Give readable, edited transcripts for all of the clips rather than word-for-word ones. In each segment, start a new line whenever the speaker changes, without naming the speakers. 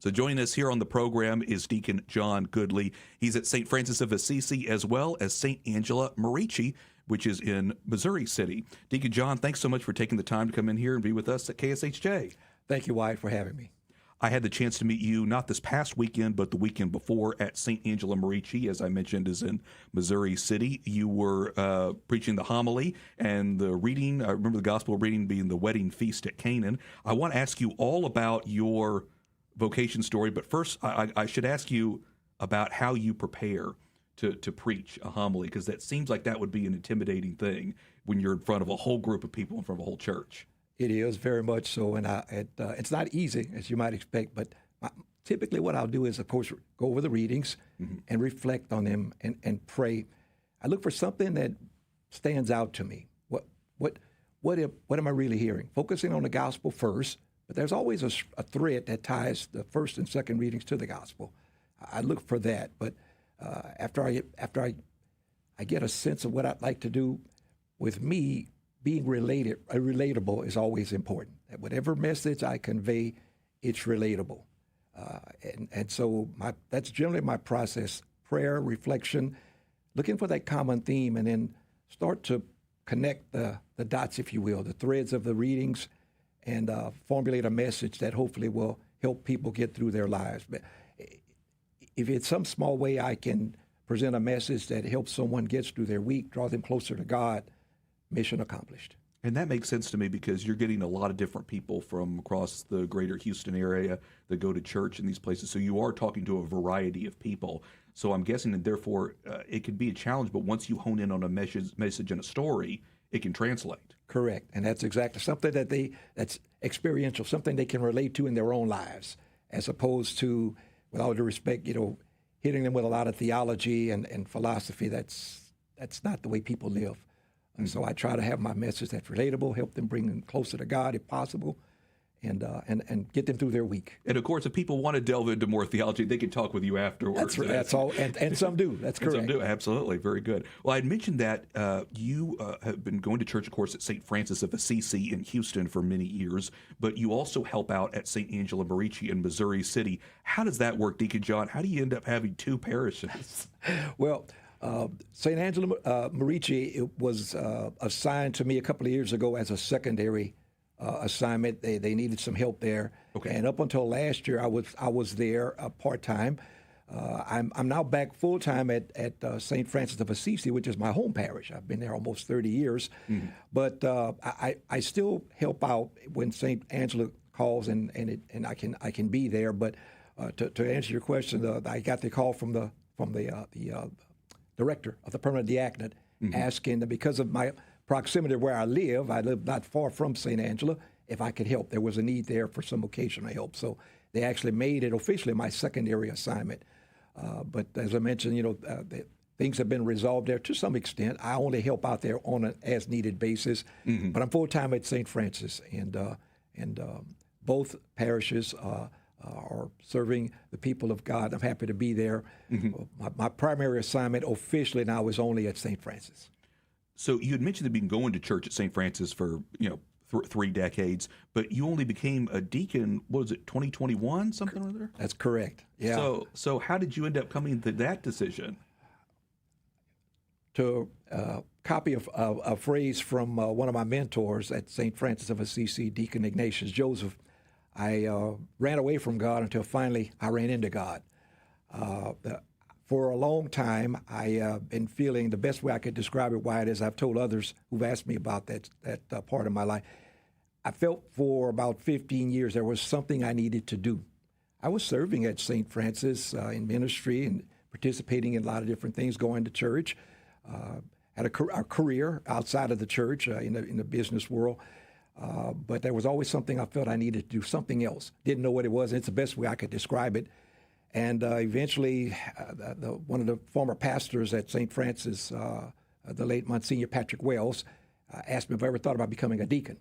So joining us here on the program is Deacon John Goodly. He's at St. Francis of Assisi as well as St. Angela Merici, which is in Missouri City. Deacon John, thanks so much for taking the time to come in here and be with us at KSHJ.
Thank you, Wyatt, for having me.
I had the chance to meet you not this past weekend, but the weekend before at St. Angela Merici, as I mentioned, is in Missouri City. You were preaching the homily and the reading. I remember the gospel reading being the wedding feast at Canaan. I want to ask you all about your vocation story, but first I should ask you about how you prepare to preach a homily, because that seems like that would be an intimidating thing when you're in front of a whole group of people, in front of a whole church.
It is very much so, and it's not easy, as you might expect, but typically what I'll do is, of course, go over the readings and reflect on them and pray. I look for something that stands out to me. What am I really hearing? Focusing on the gospel first, but there's always a thread that ties the first and second readings to the gospel. I look for that, but after I get a sense of what I'd like to do, with me, being relatable is always important. That whatever message I convey, it's relatable. And so that's generally my process: prayer, reflection, looking for that common theme, and then start to connect the dots, if you will, the threads of the readings, and formulate a message that hopefully will help people get through their lives. But if it's some small way I can present a message that helps someone get through their week, draw them closer to God, mission accomplished.
And that makes sense to me, because you're getting a lot of different people from across the greater Houston area that go to church in these places. So you are talking to a variety of people. So I'm guessing that therefore it can be a challenge, but once you hone in on a message and a story, it can translate.
Correct. And that's exactly something that's experiential, something they can relate to in their own lives, as opposed to, with all due respect, hitting them with a lot of theology and philosophy. That's not the way people live. And so I try to have my message that's relatable, help them bring them closer to God if possible, and get them through their week.
And of course, if people want to delve into more theology, they can talk with you afterwards.
That's all, and some do. That's correct.
And some do, absolutely. Very good. Well, I had mentioned that you have been going to church, of course, at St. Francis of Assisi in Houston for many years, but you also help out at St. Angela Merici in Missouri City. How does that work, Deacon John? How do you end up having two parishes?
Well, St. Angela Merici, it was assigned to me a couple of years ago as a secondary assignment. They needed some help there, okay. And up until last year, I was there part time. I'm now back full time at St. Francis of Assisi, which is my home parish. I've been there almost 30 years, but I still help out when St. Angela calls, and I can be there. But to answer your question, I got the call from the director of the permanent diaconate, asking that because of my proximity to where I live not far from St. Angela, if I could help. There was a need there for some occasional help. So they actually made it officially my secondary assignment. But as I mentioned, things have been resolved there to some extent. I only help out there on an as-needed basis. But I'm full-time at St. Francis, and both parishes are serving the people of God. I'm happy to be there. My primary assignment officially now is only at St. Francis.
So you had mentioned that you've been going to church at St. Francis for 3 decades, but you only became a deacon, what was it, 2021, something or other?
That's correct, yeah.
So how did you end up coming to that decision?
To copy a phrase from one of my mentors at St. Francis of Assisi, Deacon Ignatius Joseph, I ran away from God until finally I ran into God. For a long time, I been feeling the best way I could describe it, Wyatt, is I've told others who've asked me about that part of my life. I felt for about 15 years there was something I needed to do. I was serving at St. Francis in ministry and participating in a lot of different things, going to church, had a career outside of the church in the business world. But there was always something I felt I needed to do, something else. Didn't know what it was, and it's the best way I could describe it. And eventually, one of the former pastors at St. Francis, the late Monsignor Patrick Wells, asked me if I ever thought about becoming a deacon.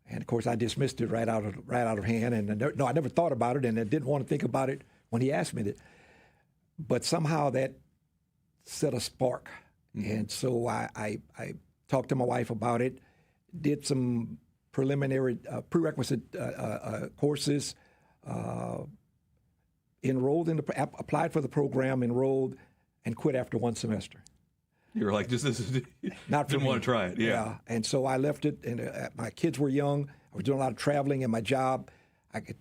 And of course, I dismissed it right out of hand. And no, I never thought about it, and I didn't want to think about it when he asked me that. But somehow that set a spark, and so I talked to my wife about it, did some preliminary prerequisite courses, enrolled applied for the program, enrolled, and quit after one semester.
You're like, this is
Not for
didn't
me.
want to try it. Yeah.
And so I left it, and my kids were young. I was doing a lot of traveling, and my job, I could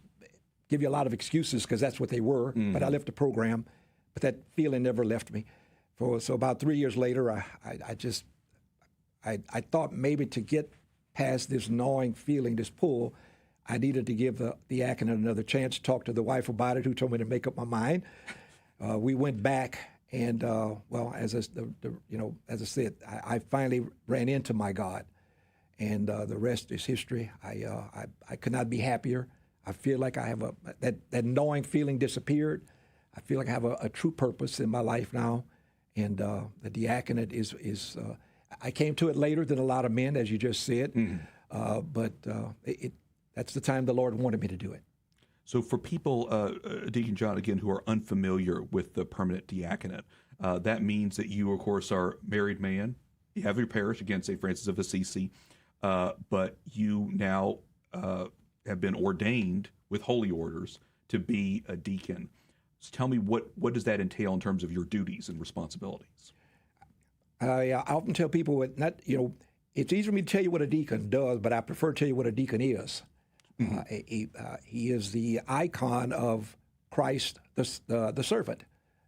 give you a lot of excuses because that's what they were, but I left the program. But that feeling never left me. So about 3 years later, I thought maybe to get past this gnawing feeling, this pull, I needed to give the diaconate another chance. Talked to the wife about it, who told me to make up my mind. We went back, and as I said, I finally ran into my God, and the rest is history. I could not be happier. I feel like I have that gnawing feeling disappeared. I feel like I have a true purpose in my life now, and the diaconate is. I came to it later than a lot of men, as you just said, but that's the time the Lord wanted me to do it.
So for people, Deacon John, again, who are unfamiliar with the permanent diaconate, that means that you, of course, are a married man. You have your parish, again, St. Francis of Assisi, but you now have been ordained with holy orders to be a deacon. So tell me, what does that entail in terms of your duties and responsibilities?
I often tell people, it's easy for me to tell you what a deacon does, but I prefer to tell you what a deacon is. He is the icon of Christ, the servant.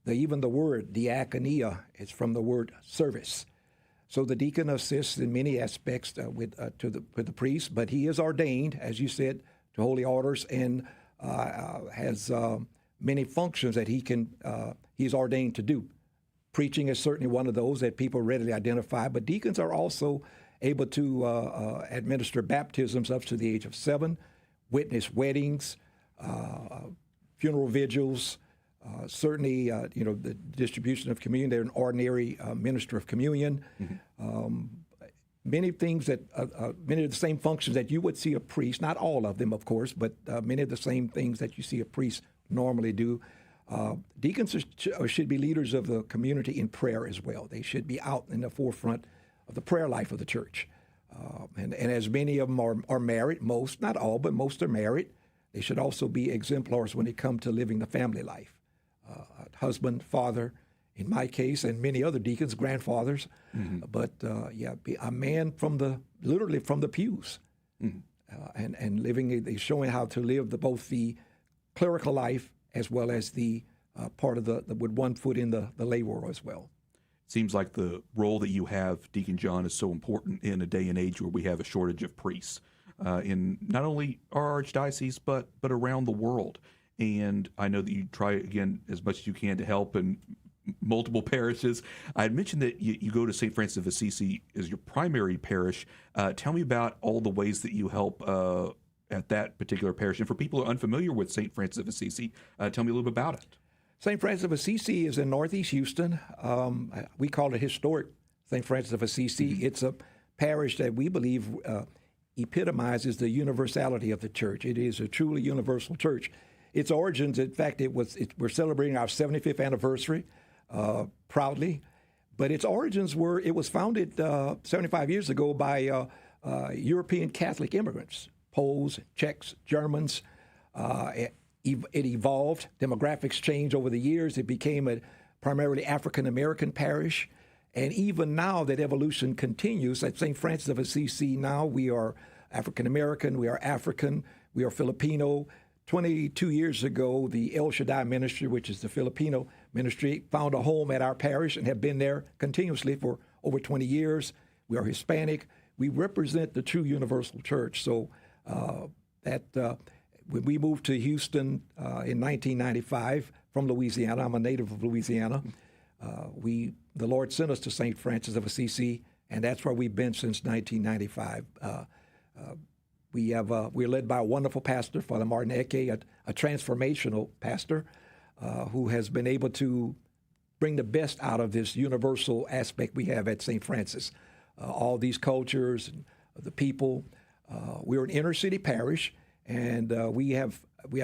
Even the word diakonia is from the word service. So the deacon assists in many aspects with the priest, but he is ordained, as you said, to holy orders, and has many functions that he's ordained to do. Preaching is certainly one of those that people readily identify, but deacons are also able to administer baptisms up to the age of 7, witness weddings, funeral vigils, certainly, the distribution of communion. They're an ordinary minister of communion. Many things many of the same functions that you would see a priest, not all of them, of course, but many of the same things that you see a priest normally do. Deacons should be leaders of the community in prayer as well. They should be out in the forefront of the prayer life of the church. And as many of them are married, most, not all, but most are married, they should also be exemplars when it comes to living the family life. Husband, father, in my case, and many other deacons, grandfathers, but be a man literally from the pews, and living, showing how to live both the clerical life as well as the part of with one foot in the lay world as well.
Seems like the role that you have, Deacon John, is so important in a day and age where we have a shortage of priests in not only our archdiocese, but around the world. And I know that you try, again, as much as you can to help in multiple parishes. I had mentioned that you go to St. Francis of Assisi as your primary parish. Tell me about all the ways that you help at that particular parish. And for people who are unfamiliar with St. Francis of Assisi, tell me a little bit about it.
St. Francis of Assisi is in northeast Houston. We call it historic St. Francis of Assisi. It's a parish that we believe epitomizes the universality of the church. It is a truly universal church. Its origins, in fact, we're celebrating our 75th anniversary proudly, but its origins it was founded 75 years ago by European Catholic immigrants, Poles, Czechs, Germans. It evolved. Demographics changed over the years. It became a primarily African-American parish. And even now that evolution continues. At St. Francis of Assisi now, we are African-American, we are African, we are Filipino. 22 years ago, the El Shaddai Ministry, which is the Filipino ministry, found a home at our parish and have been there continuously for over 20 years. We are Hispanic. We represent the true universal church. So when we moved to Houston in 1995 from Louisiana, I'm a native of Louisiana, the Lord sent us to St. Francis of Assisi, and that's where we've been since 1995. We're led by a wonderful pastor, Father Martin Eke, a transformational pastor who has been able to bring the best out of this universal aspect we have at St. Francis. All these cultures, the people. We're an inner city parish, and we have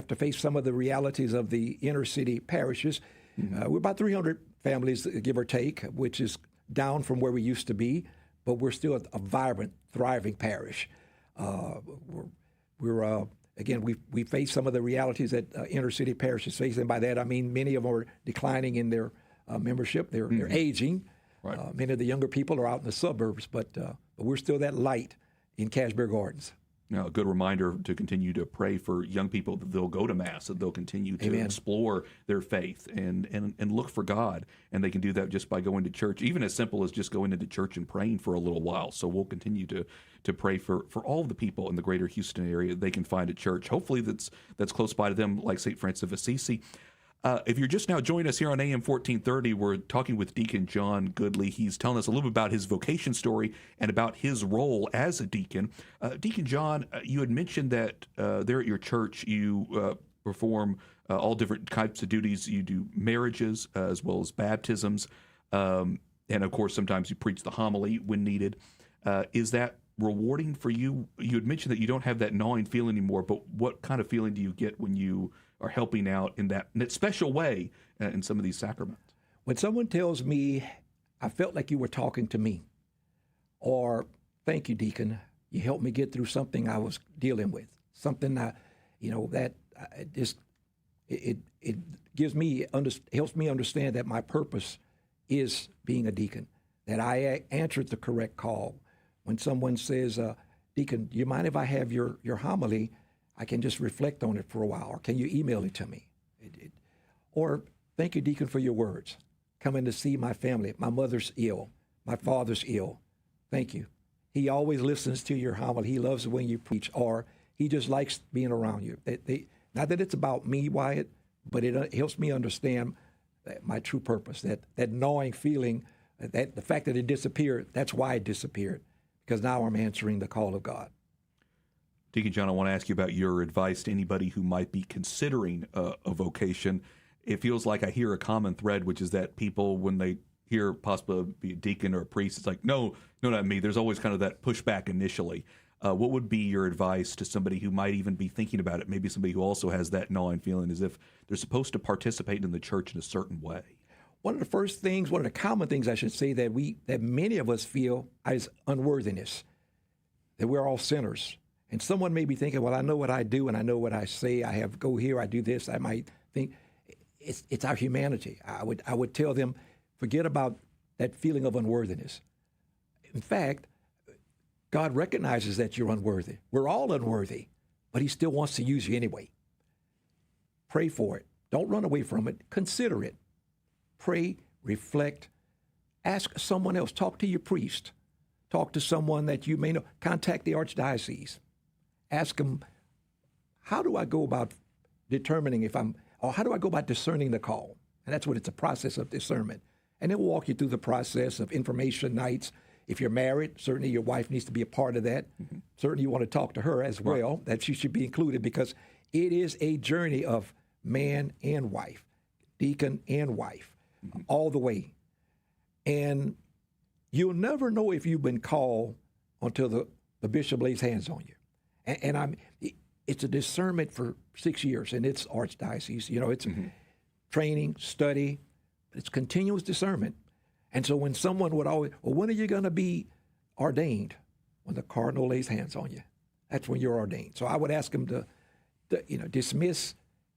to face some of the realities of the inner city parishes. We're about 300 families, give or take, which is down from where we used to be, but we're still a vibrant, thriving parish. We're again, we face some of the realities that inner city parishes face, and by that I mean many of them are declining in their membership. They're aging.
Right.
Many of the younger people are out in the suburbs, but we're still that light in Cashmere Gardens.
Now, a good reminder to continue to pray for young people that they'll go to Mass, that they'll continue to
Amen.
explore their faith and look for God. And they can do that just by going to church, even as simple as just going into church and praying for a little while. So we'll continue to pray for all of the people in the greater Houston area they can find a church. Hopefully that's close by to them, like St. Francis of Assisi. If you're just now joining us here on AM 1430, we're talking with Deacon John Goodly. He's telling us a little bit about his vocation story and about his role as a deacon. Deacon John, you had mentioned that there at your church you perform all different types of duties. You do marriages as well as baptisms. And, of course, sometimes you preach the homily when needed. Is that rewarding for you? You had mentioned that you don't have that gnawing feeling anymore, but what kind of feeling do you get when you are helping out in that special way in some of these sacraments?
When someone tells me, I felt like you were talking to me, or thank you, Deacon, you helped me get through something I was dealing with, something it gives me, helps me understand that my purpose is being a deacon, that I answered the correct call. When someone says, Deacon, do you mind if I have your homily? I can just reflect on it for a while, or can you email it to me? Or thank you, Deacon, for your words. Coming to see my family. My mother's ill. My father's ill. Thank you. He always listens to your homily. He loves it when you preach, or he just likes being around you. Not that it's about me, Wyatt, but it helps me understand my true purpose, that gnawing feeling, that the fact that it disappeared, that's why it disappeared, because now I'm answering the call of God.
Deacon John, I want to ask you about your advice to anybody who might be considering a vocation. It feels like I hear a common thread, which is that people, when they hear possibly be a deacon or a priest, it's like, no, not me. There's always kind of that pushback initially. What would be your advice to somebody who might even be thinking about it, maybe somebody who also has that gnawing feeling as if they're supposed to participate in the church in a certain way?
One of the common things I should say that many of us feel is unworthiness, that we're all sinners. And someone may be thinking, well, I know what I do and I know what I say. I go here, I do this. I might think it's our humanity. I would tell them, forget about that feeling of unworthiness. In fact, God recognizes that you're unworthy. We're all unworthy, but he still wants to use you anyway. Pray for it. Don't run away from it. Consider it. Pray, reflect, ask someone else. Talk to your priest. Talk to someone that you may know. Contact the archdiocese. Ask them, how do I go about determining how do I go about discerning the call? And that's what it's a process of discernment. And it will walk you through the process of information nights. If you're married, certainly your wife needs to be a part of that. Mm-hmm. Certainly you want to talk to her as well, that she should be included, because it is a journey of man and wife, deacon and wife, all the way. And you'll never know if you've been called until the bishop lays hands on you. And it's a discernment for 6 years, and it's archdiocese. It's training, study, but it's continuous discernment. And so when someone would always, well, when are you going to be ordained? When the cardinal lays hands on you. That's when you're ordained. So I would ask them to dismiss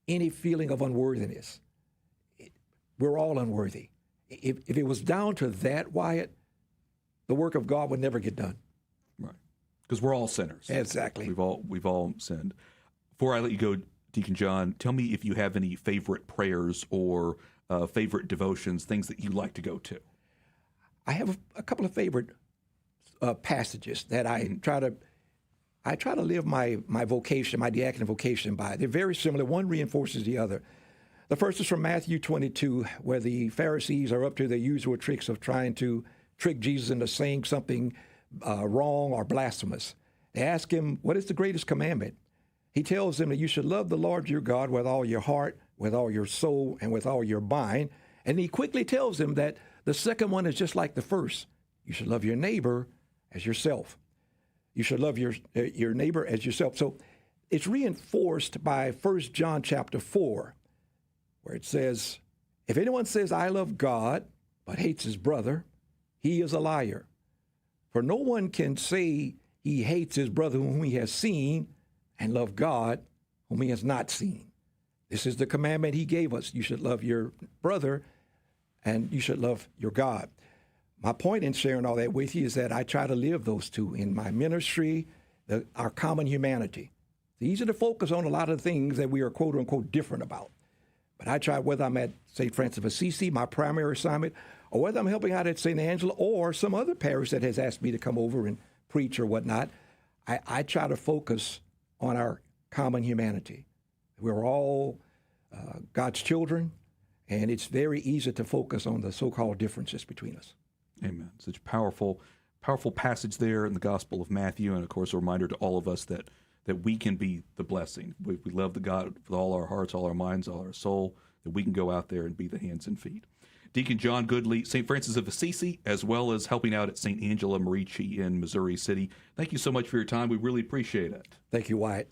any feeling of unworthiness. We're all unworthy. If it was down to that, Wyatt, the work of God would never get done.
Right. Because we're all sinners.
Exactly.
We've all sinned. Before I let you go, Deacon John, tell me if you have any favorite prayers or favorite devotions, things that you like to go to.
I have a couple of favorite passages that I try to live my vocation, my diaconate vocation by. They're very similar. One reinforces the other. The first is from Matthew 22, where the Pharisees are up to their usual tricks of trying to trick Jesus into saying something wrong or blasphemous. They ask him, what is the greatest commandment? He tells them that you should love the Lord your God with all your heart, with all your soul, and with all your mind. And he quickly tells them that the second one is just like the first. You should love your neighbor as yourself. You should love your neighbor as yourself. So it's reinforced by 1 John chapter 4, where it says, if anyone says, I love God, but hates his brother, he is a liar. For no one can say he hates his brother whom he has seen and love God whom he has not seen. This is the commandment he gave us. You should love your brother and you should love your God. My point in sharing all that with you is that I try to live those two in my ministry, our common humanity. It's easy to focus on a lot of things that we are quote unquote different about. But I try, whether I'm at St. Francis of Assisi, my primary assignment, or whether I'm helping out at St. Angela or some other parish that has asked me to come over and preach or whatnot, I try to focus on our common humanity. We're all God's children, and it's very easy to focus on the so-called differences between us.
Amen. Such powerful passage there in the Gospel of Matthew, and of course a reminder to all of us that we can be the blessing. We love the God with all our hearts, all our minds, all our soul, that we can go out there and be the hands and feet. Deacon John Goodly, St. Francis of Assisi, as well as helping out at St. Angela Merici in Missouri City. Thank you so much for your time. We really appreciate it.
Thank you, Wyatt.